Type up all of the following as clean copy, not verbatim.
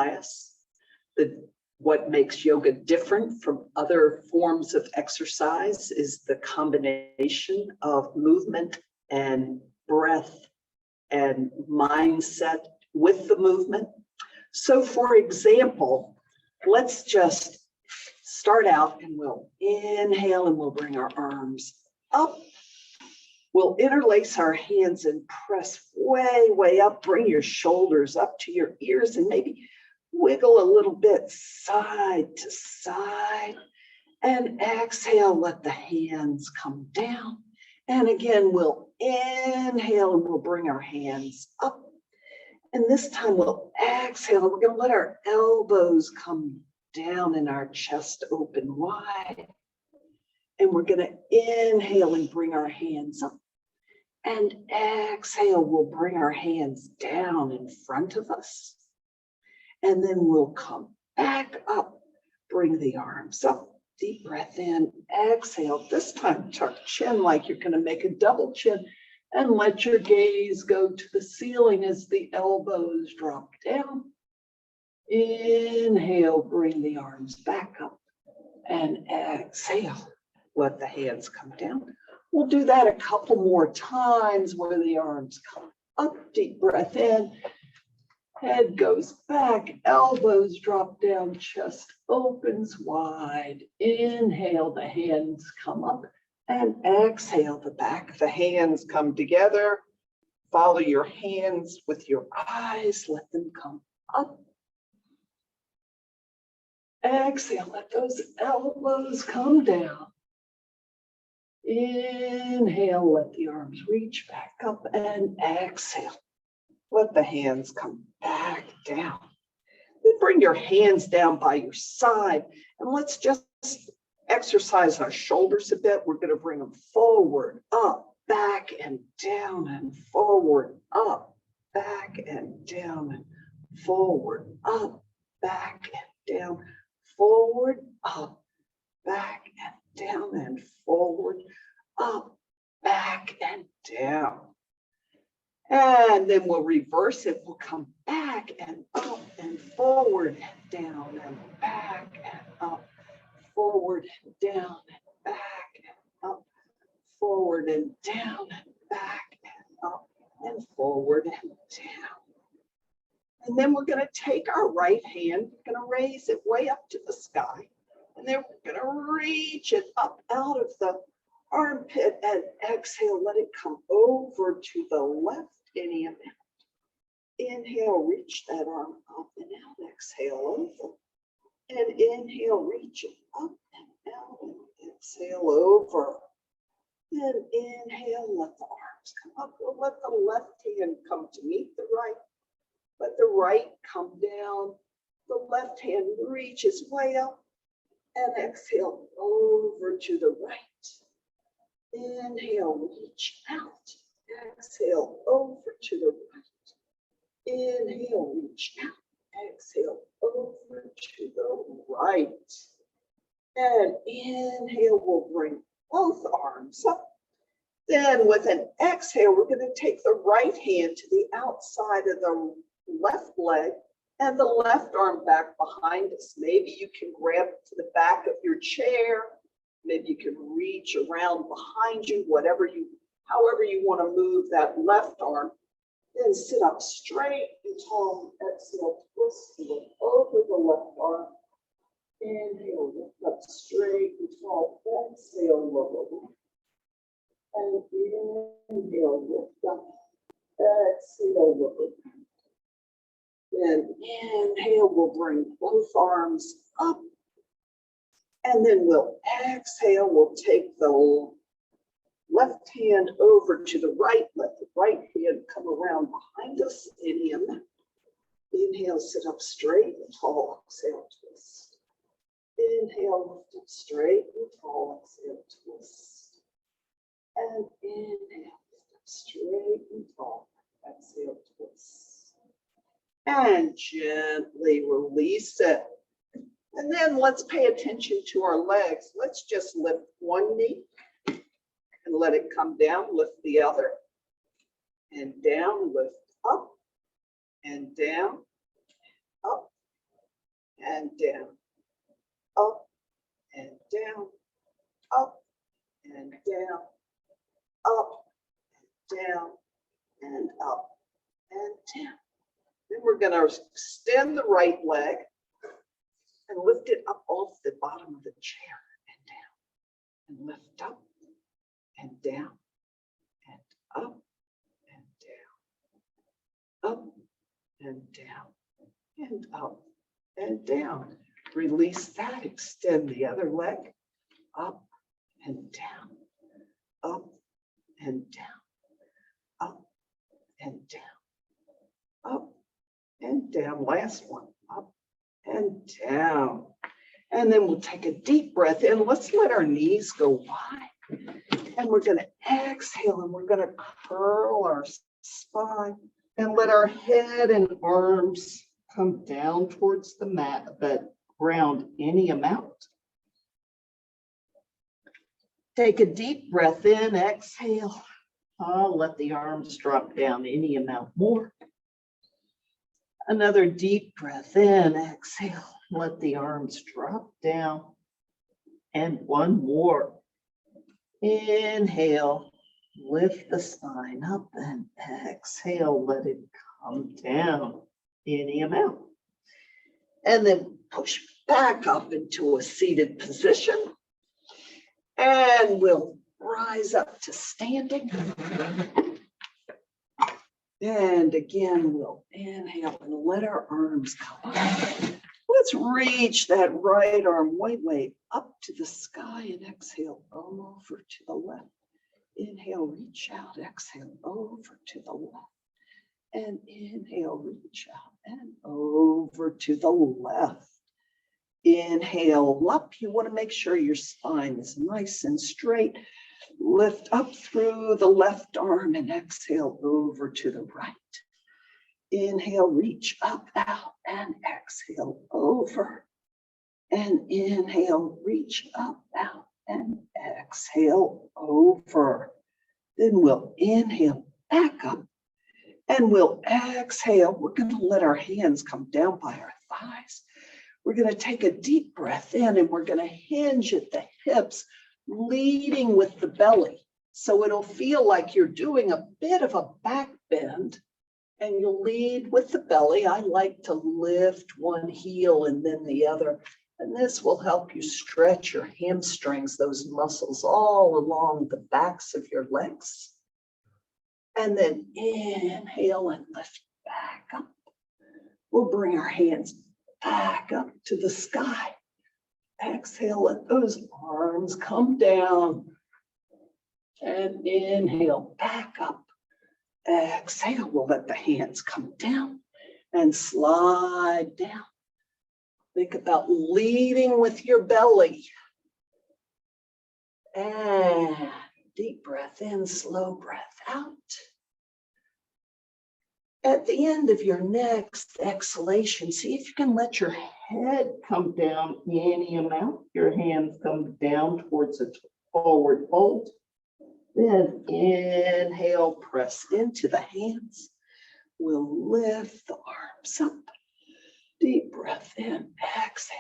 class. What makes yoga different from other forms of exercise is the combination of movement and breath and mindset with the movement. So for example, let's just start out and we'll inhale and we'll bring our arms up. We'll interlace our hands and press way, way up. Bring your shoulders up to your ears and maybe wiggle a little bit side to side. And exhale, let the hands come down. And again, we'll inhale and we'll bring our hands up. And this time we'll exhale. We're going to let our elbows come down and our chest open wide. And we're going to inhale and bring our hands up. And exhale, we'll bring our hands down in front of us. And then we'll come back up, bring the arms up. Deep breath in, exhale. This time, tuck chin like you're going to make a double chin. And let your gaze go to the ceiling as the elbows drop down. Inhale, bring the arms back up. And exhale, let the hands come down. We'll do that a couple more times where the arms come up. Deep breath in. Head goes back, elbows drop down, chest opens wide. Inhale, the hands come up. And exhale, the back of the hands come together. Follow your hands with your eyes. Let them come up. Exhale, let those elbows come down. Inhale, let the arms reach back up. And exhale, let the hands come back down. Then bring your hands down by your side. And let's just exercise our shoulders a bit. We're going to bring them forward, up, back, and down, and forward, up, back, and down, and forward, up, back, and down, forward, up, back, and down, and forward, up, back, and down. And then we'll reverse it. We'll come back and up and forward and down and back and up. Forward and down and back and up, forward and down and back and up and forward and down. And then we're going to take our right hand, we're going to raise it way up to the sky. And then we're going to reach it up out of the armpit and exhale, let it come over to the left any amount. Inhale, reach that arm up and out, exhale over. And inhale, reach it up and out and exhale over. Then inhale, let the arms come up. We'll let the left hand come to meet the right. Let the right come down. The left hand reaches way up and exhale over to the right. Inhale, reach out. Exhale over to the right. Inhale, reach out. Exhale over to the right. And inhale, we'll bring both arms up. Then with an exhale, we're going to take the right hand to the outside of the left leg and the left arm back behind us. Maybe you can grab to the back of your chair. Maybe you can reach around behind you, however you want to move that left arm. Then sit up straight and tall. Exhale, twist to look over the left arm. Inhale, lift up straight and tall. Exhale, look over. And inhale, lift up. Exhale, look over. Then inhale, we'll bring both arms up. And then we'll exhale, we'll take the left hand over to the right. Let the right hand come around behind us. Inhale, sit up straight and tall. Exhale, twist. Inhale, lift up straight and tall. Exhale, twist. And inhale, lift up straight and tall. Exhale, twist. And gently release it. And then let's pay attention to our legs. Let's just lift one knee and let it come down. Lift the other and down, lift up and down, up and down, up and down, up and down, up and down, and up and down. Then we're going to extend the right leg and lift it up off the bottom of the chair and down, and lift up and down, and up and down, up and down, and up and down. Release that, extend the other leg, up and down, up and down, up and down, up and down. Last one, up and down. And then we'll take a deep breath in. Let's let our knees go wide. And we're going to exhale, and we're going to curl our spine and let our head and arms come down towards the mat, but ground any amount. Take a deep breath in, exhale. Let the arms drop down any amount more. Another deep breath in, exhale. Let the arms drop down. And one more. Inhale, lift the spine up, and exhale, let it come down any amount. And then push back up into a seated position. And we'll rise up to standing. And again, we'll inhale and let our arms come up. Let's reach that right arm way up to the sky and exhale over to the left. Inhale, reach out, exhale over to the left. And inhale, reach out and over to the left. Inhale up. You want to make sure your spine is nice and straight. Lift up through the left arm and exhale over to the right. Inhale, reach up, out, and exhale over. And inhale, reach up, out, and exhale over. Then we'll inhale back up and we'll exhale. We're going to let our hands come down by our thighs. We're going to take a deep breath in and we're going to hinge at the hips, leading with the belly. So it'll feel like you're doing a bit of a back bend. And you'll lead with the belly. I like to lift one heel and then the other. And this will help you stretch your hamstrings, those muscles all along the backs of your legs. And then inhale and lift back up. We'll bring our hands back up to the sky. Exhale, let those arms come down. And inhale, back up. Exhale, we'll let the hands come down and slide down. Think about leading with your belly. And deep breath in, slow breath out. At the end of your next exhalation, see if you can let your head come down any amount. Your hands come down towards a forward fold. Then inhale, press into the hands. We'll lift the arms up. Deep breath in, exhale.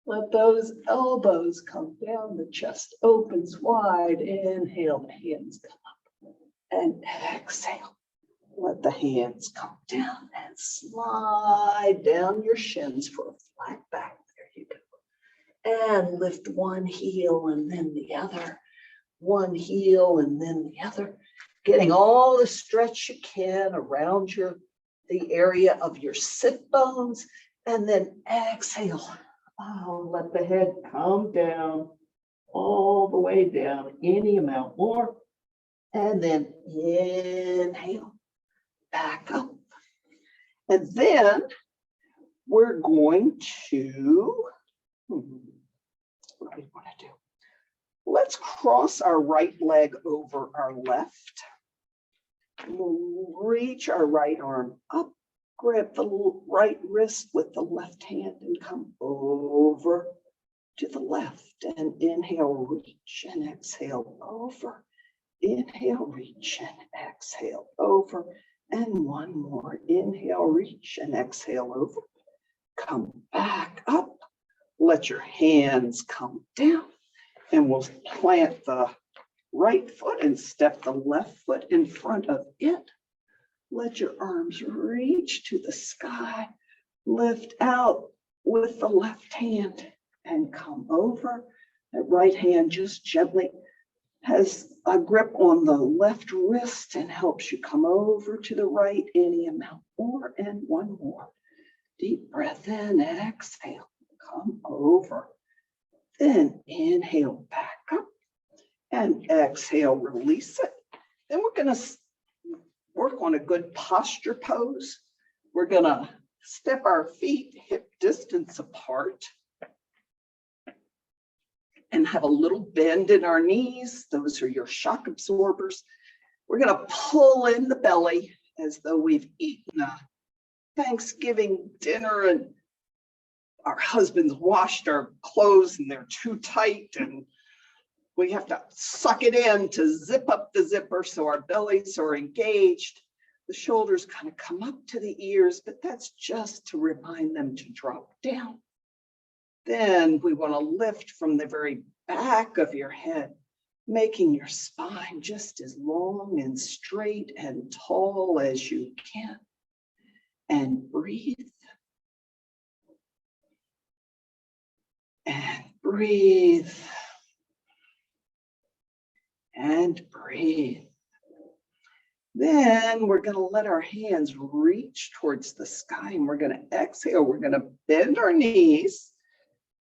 Let those elbows come down, the chest opens wide. Inhale, the hands come up. And exhale. Let the hands come down and slide down your shins for a flat back. There you go. And lift one heel and then the other. One heel and then the other, getting all the stretch you can around the area of your sit bones, and then exhale. Let the head come down, all the way down, any amount more, and then inhale, back up. And then we're going to, what do we want to do? Let's cross our right leg over our left. We'll reach our right arm up, grab the right wrist with the left hand and come over to the left. And inhale, reach and exhale over. Inhale, reach and exhale over. And one more. Inhale, reach and exhale over. Come back up. let your hands come down, and we'll plant the right foot and step the left foot in front of it. Let your arms reach to the sky. Lift out with the left hand and come over. That right hand just gently has a grip on the left wrist and helps you come over to the right any amount more, and one more. Deep breath in, exhale, come over. Then inhale back up and exhale, release it. Then we're going to work on a good posture pose. We're going to step our feet hip distance apart and have a little bend in our knees. Those are your shock absorbers. We're going to pull in the belly as though we've eaten a Thanksgiving dinner and our husbands washed our clothes and they're too tight and we have to suck it in to zip up the zipper so our bellies are engaged. The shoulders kind of come up to the ears, but that's just to remind them to drop down. Then we want to lift from the very back of your head, making your spine just as long and straight and tall as you can. And breathe. And breathe. And breathe. Then we're going to let our hands reach towards the sky and we're going to exhale. We're going to bend our knees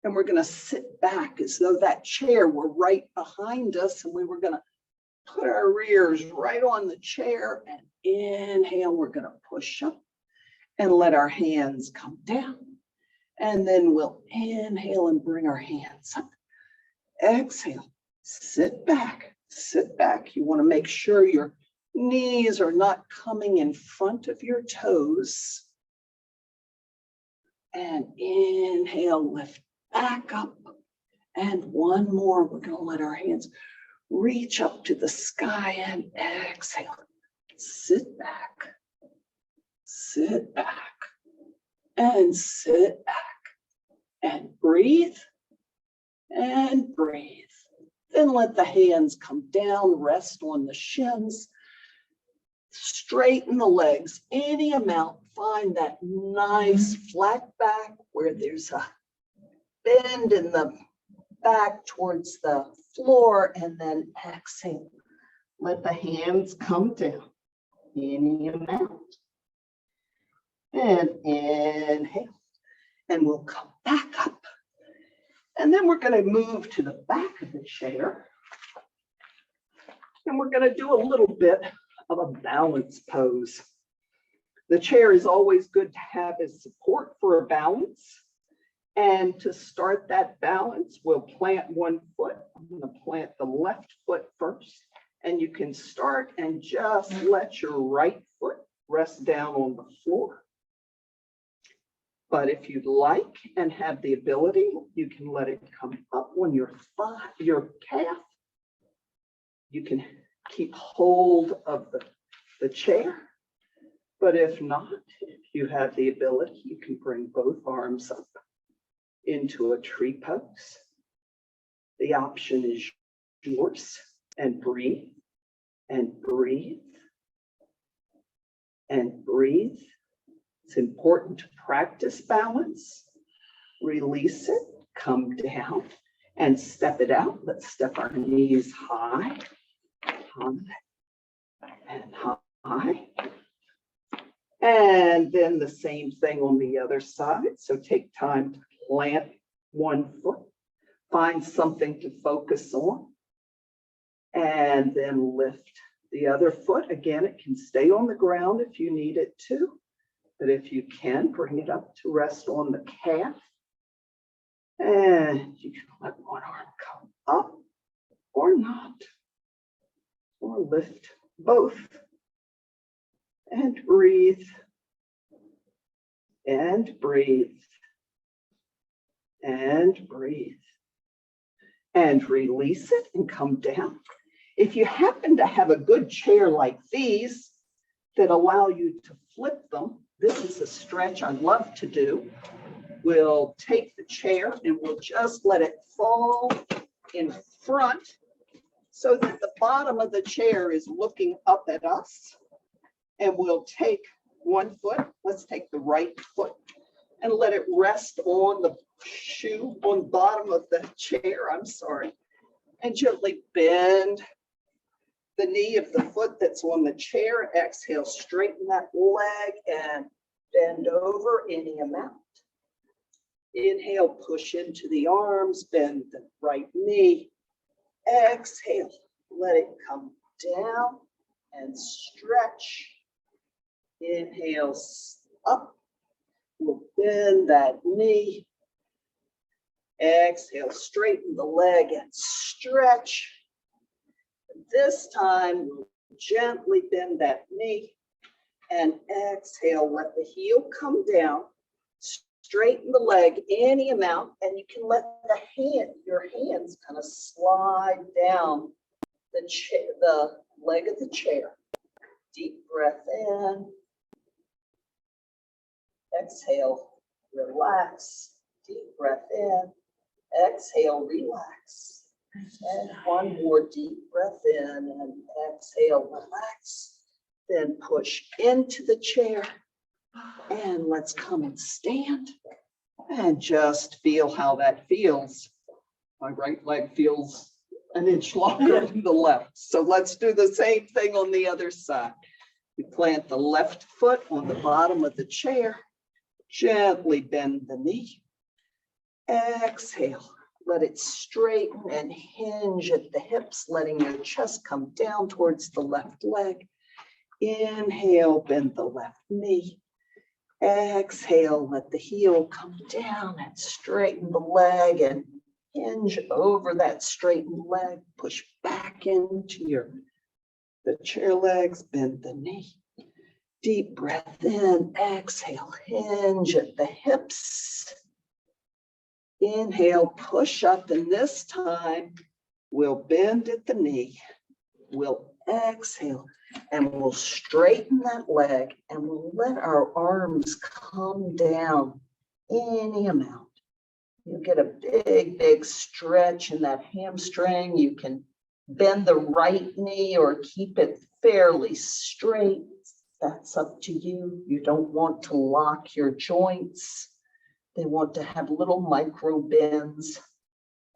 and we're going to sit back as though that chair were right behind us and we were going to put our rears right on the chair and inhale. We're going to push up and let our hands come down. And then we'll inhale and bring our hands up. Exhale, sit back, sit back. You want to make sure your knees are not coming in front of your toes. And inhale, lift back up. And one more, we're going to let our hands reach up to the sky and exhale. Sit back, and sit back. And breathe, and breathe. Then let the hands come down, rest on the shins. Straighten the legs any amount. Find that nice flat back where there's a bend in the back towards the floor, and then exhale. Let the hands come down any amount. And inhale. And we'll come back up. And then we're going to move to the back of the chair. And we're going to do a little bit of a balance pose. The chair is always good to have as support for a balance. And to start that balance, we'll plant one foot. I'm going to plant the left foot first. And you can start and just let your right foot rest down on the floor. But if you'd like and have the ability, you can let it come up on your thigh, your calf. You can keep hold of the chair. But if not, if you have the ability, you can bring both arms up into a tree pose. The option is yours. And breathe, and breathe, and breathe. It's important to practice balance. Release it, come down, and step it out. Let's step our knees high, and high. And then the same thing on the other side. So take time to plant one foot. Find something to focus on. And then lift the other foot. Again, it can stay on the ground if you need it to. But if you can, bring it up to rest on the calf. And you can let one arm come up or not. Or lift both. And breathe. And breathe. And breathe. And release it and come down. If you happen to have a good chair like these that allow you to flip them, this is a stretch I love to do. we'll take the chair and we'll just let it fall in front so that the bottom of the chair is looking up at us. And we'll take one foot, let's take the right foot and let it rest on the shoe, on the bottom of the chair, I'm sorry. And gently bend the knee of the foot that's on the chair. Exhale, straighten that leg and bend over any amount. Inhale, push into the arms, bend the right knee. Exhale, let it come down and stretch. Inhale, up. We'll bend that knee. Exhale, straighten the leg and stretch. This time, we'll gently bend that knee and exhale, let the heel come down. Straighten the leg any amount, and you can let your hands kind of slide down the leg of the chair. Deep breath in. Exhale, relax. Deep breath in. Exhale, relax. And one more deep breath in and exhale, relax. Then push into the chair. And let's come and stand and just feel how that feels. My right leg feels an inch longer than the left. So let's do the same thing on the other side. We plant the left foot on the bottom of the chair. Gently bend the knee. Exhale. Let it straighten and hinge at the hips, letting your chest come down towards the left leg. Inhale, bend the left knee. Exhale, let the heel come down and straighten the leg and hinge over that straightened leg. Push back into the chair legs, bend the knee. Deep breath in, exhale, hinge at the hips. Inhale, push up, and this time we'll bend at the knee. We'll exhale, and we'll straighten that leg, and we'll let our arms come down any amount. You get a big, big stretch in that hamstring. You can bend the right knee or keep it fairly straight. That's up to you. You don't want to lock your joints. They want to have little micro bends.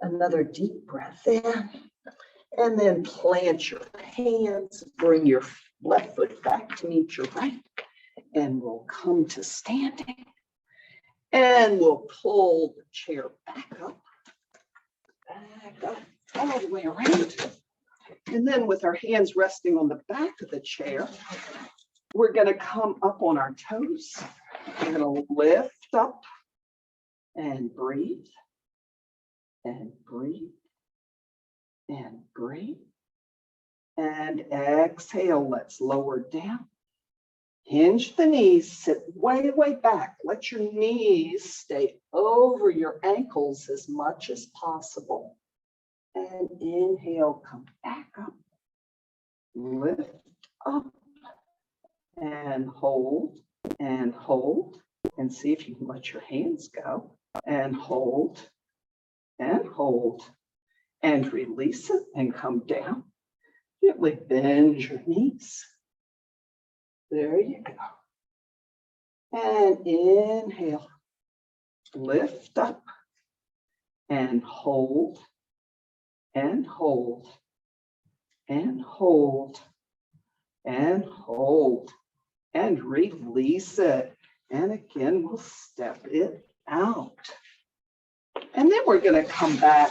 Another deep breath in. And then plant your hands. Bring your left foot back to meet your right. And we'll come to standing. And we'll pull the chair back up, all the way around. And then with our hands resting on the back of the chair, we're going to come up on our toes. We're going to lift up and breathe, and breathe, and breathe. And exhale, let's lower down. Hinge the knees, sit way, way back. Let your knees stay over your ankles as much as possible. And inhale, come back up. Lift up and hold, and see if you can let your hands go. And hold, and release it and come down. Gently bend your knees. There you go. And inhale, lift up and hold, and hold, and hold, and hold, and release it. And again, we'll step it out. And then we're going to come back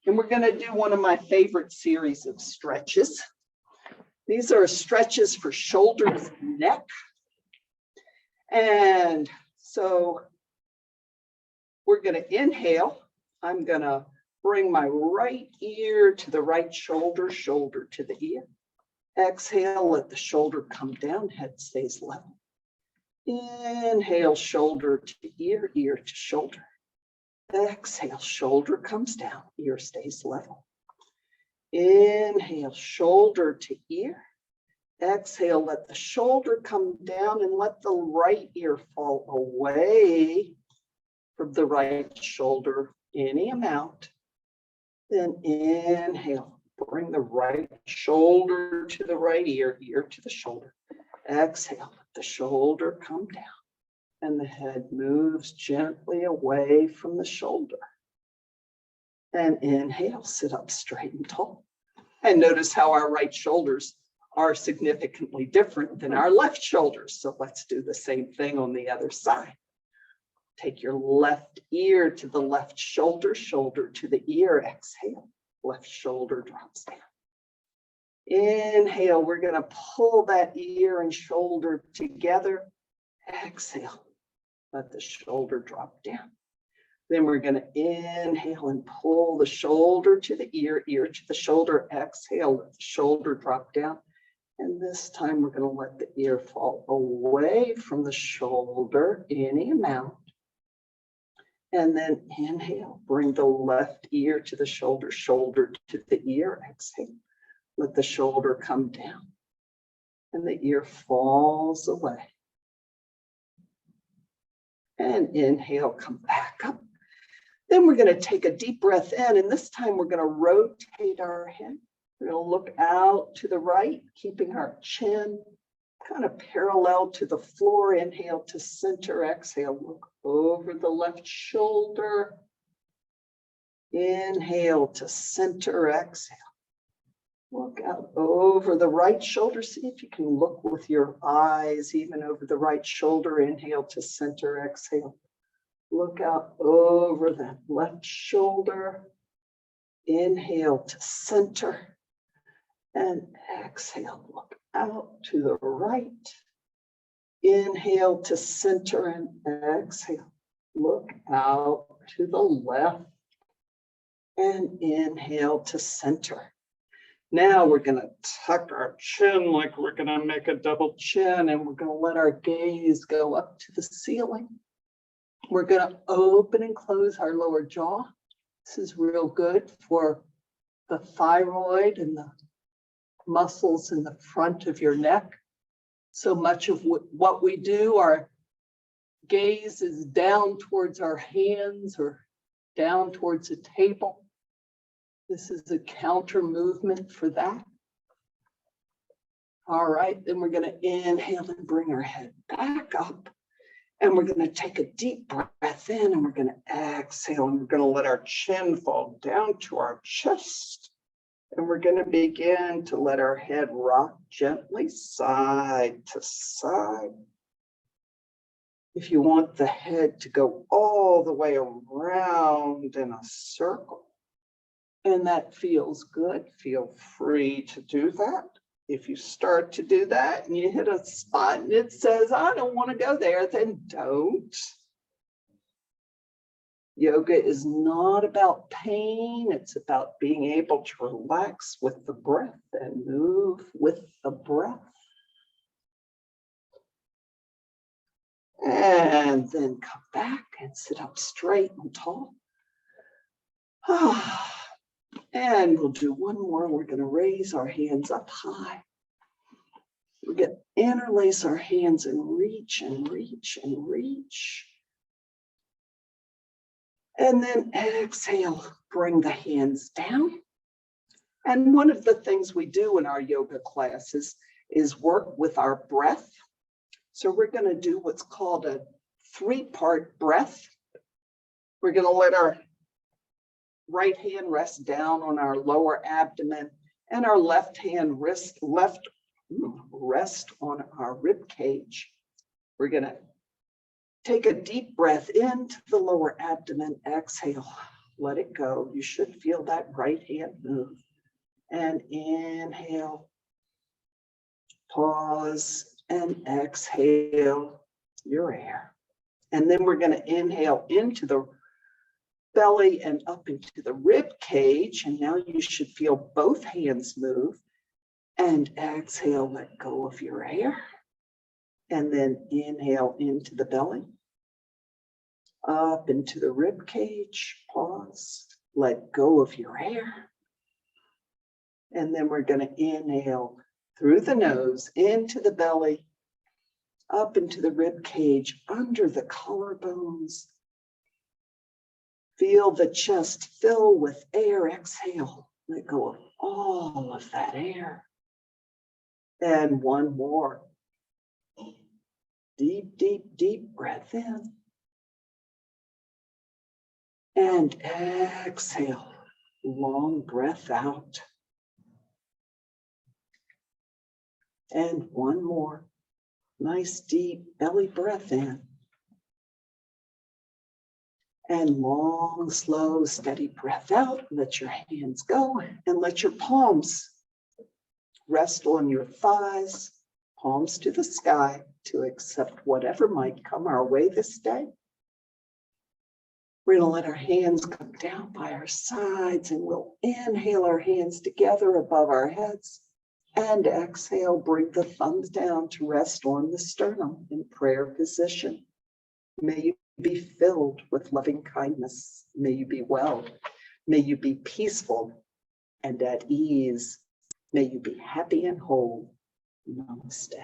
and we're going to do one of my favorite series of stretches. These are stretches for shoulders and neck. And so we're going to inhale. I'm going to bring my right ear to the right shoulder, shoulder to the ear. Exhale, let the shoulder come down, head stays level. Inhale, shoulder to ear, ear to shoulder. Exhale, shoulder comes down, ear stays level. Inhale, shoulder to ear. Exhale, let the shoulder come down and let the right ear fall away from the right shoulder, any amount. Then inhale, bring the right shoulder to the right ear, ear to the shoulder. Exhale, let the shoulder come down and the head moves gently away from the shoulder. And inhale, sit up straight and tall. And notice how our right shoulders are significantly different than our left shoulders. So let's do the same thing on the other side. Take your left ear to the left shoulder, shoulder to the ear. Exhale, left shoulder drops down. Inhale, we're going to pull that ear and shoulder together. Exhale, let the shoulder drop down. Then we're going to inhale and pull the shoulder to the ear, ear to the shoulder. Exhale, let the shoulder drop down. And this time we're going to let the ear fall away from the shoulder, any amount. And then inhale, bring the left ear to the shoulder, shoulder to the ear. Exhale, let the shoulder come down. And the ear falls away. And inhale, come back up. Then we're going to take a deep breath in, and this time we're going to rotate our head. We're going to look out to the right, keeping our chin kind of parallel to the floor. Inhale to center, exhale, look over the left shoulder. Inhale to center, exhale. Look out over the right shoulder. See if you can look with your eyes even over the right shoulder. Inhale to center, exhale. Look out over that left shoulder. Inhale to center and exhale. Look out to the right. Inhale to center and exhale. Look out to the left and inhale to center. Now we're going to tuck our chin like we're going to make a double chin, and we're going to let our gaze go up to the ceiling. We're going to open and close our lower jaw. This is real good for the thyroid and the muscles in the front of your neck. So much of what we do, our gaze is down towards our hands or down towards a table. This is a counter movement for that. All right, then we're going to inhale and bring our head back up. And we're going to take a deep breath in, and we're going to exhale, and we're going to let our chin fall down to our chest. And we're going to begin to let our head rock gently side to side. If you want the head to go all the way around in a circle, and that feels good, feel free to do that. If you start to do that and you hit a spot and it says, I don't want to go there, then don't. Yoga is not about pain. It's about being able to relax with the breath and move with the breath. And then come back and sit up straight and tall. And we'll do one more. We're going to raise our hands up high. We're going to interlace our hands and reach and reach and reach. And then exhale, bring the hands down. And one of the things we do in our yoga classes is work with our breath. So we're going to do what's called a 3-part breath. We're going to let our right hand rest down on our lower abdomen, and our left hand rest on our rib cage. We're going to take a deep breath into the lower abdomen, exhale, let it go. You should feel that right hand move. And inhale, pause, and exhale your air. And then we're going to inhale into the belly and up into the rib cage. And now you should feel both hands move. And exhale, let go of your air. And then inhale into the belly, up into the rib cage, pause, let go of your air. And then we're going to inhale through the nose, into the belly, up into the rib cage, under the collarbones, Feel the chest fill with air. Exhale. Let go of all of that air. And one more. Deep, deep, deep breath in. And exhale. Long breath out. And one more. Nice deep belly breath in. And long, slow, steady breath out. Let your hands go and let your palms rest on your thighs, palms to the sky to accept whatever might come our way this day. We're going to let our hands come down by our sides, and we'll inhale our hands together above our heads. And exhale, bring the thumbs down to rest on the sternum in prayer position. May you be filled with loving kindness. May you be well. May you be peaceful and at ease. May you be happy and whole. Namaste.